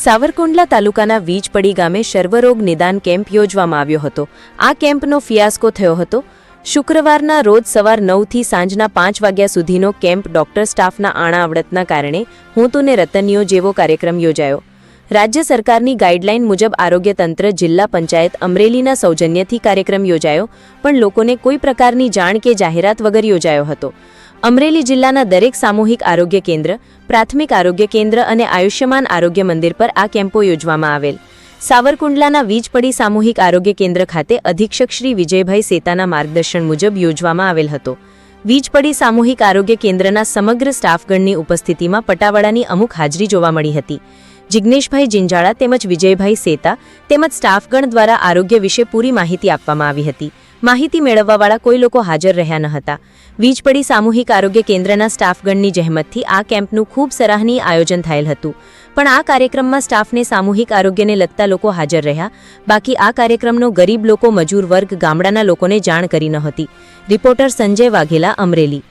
સાવરકુંડલા તાલુકાના વીજપડી ગામે સર્વરોગ નિદાન કેમ્પ યોજવામાં આવ્યો હતો। આ કેમ્પનો ફિયાસ્કો થયો હતો। શુક્રવારના રોજ સવાર 9થી સાંજના 5 વાગ્યા સુધીનો કેમ્પ ડોક્ટર સ્ટાફના આણા આવડતના કારણે હું તુને રતનિયો જેવો કાર્યક્રમ યોજાયો। રાજ્ય સરકારની ગાઈડલાઈન મુજબ આરોગ્ય તંત્ર જિલ્લા પંચાયત અમરેલીના સૌજન્યથી કાર્યક્રમ યોજાયો, પણ લોકોને કોઈ પ્રકારની જાણ કે જાહેરાત વગર યોજાયો હતો। અમરેલી જિલ્લાના દરેક સામૂહિક આરોગ્ય કેન્દ્ર, પ્રાથમિક આરોગ્ય કેન્દ્ર અને આયુષ્યમાન આરોગ્ય મંદિર પર આ કેમ્પો યોજવામાં આવેલ। સાવરકુંડલાના વીજપડી સામૂહિક આરોગ્ય કેન્દ્ર ખાતે અધિક્ષક શ્રી વિજયભાઈ સેતાના માર્ગદર્શન મુજબ યોજવામાં આવેલ હતો। વીજપડી સામૂહિક આરોગ્ય કેન્દ્રના સમગ્ર સ્ટાફગણની ઉપસ્થિતિમાં પટાવાળાની અમુક હાજરી જોવા મળી હતી। જિગ્નેશભાઈ જિંજાળા તેમજ વિજયભાઈ સેતા તેમજ સ્ટાફગણ દ્વારા આરોગ્ય વિશે પૂરી માહિતી આપવામાં આવી હતી। માહિતી મેળવવાવાળા કોઈ લોકો હાજર રહ્યા ન હતા। વીજપડી સામૂહિક આરોગ્ય કેન્દ્રના સ્ટાફગણની જહેમતથી આ કેમ્પનું ખૂબ સરાહનીય આયોજન થયેલ હતું, પણ આ કાર્યક્રમમાં સ્ટાફને સામૂહિક આરોગ્યને લગતા લોકો હાજર રહ્યા, બાકી આ કાર્યક્રમનો ગરીબ લોકો, મજૂર વર્ગ, ગામડાના લોકોને જાણ કરી નહોતી। રિપોર્ટર સંજય વાઘેલા, અમરેલી।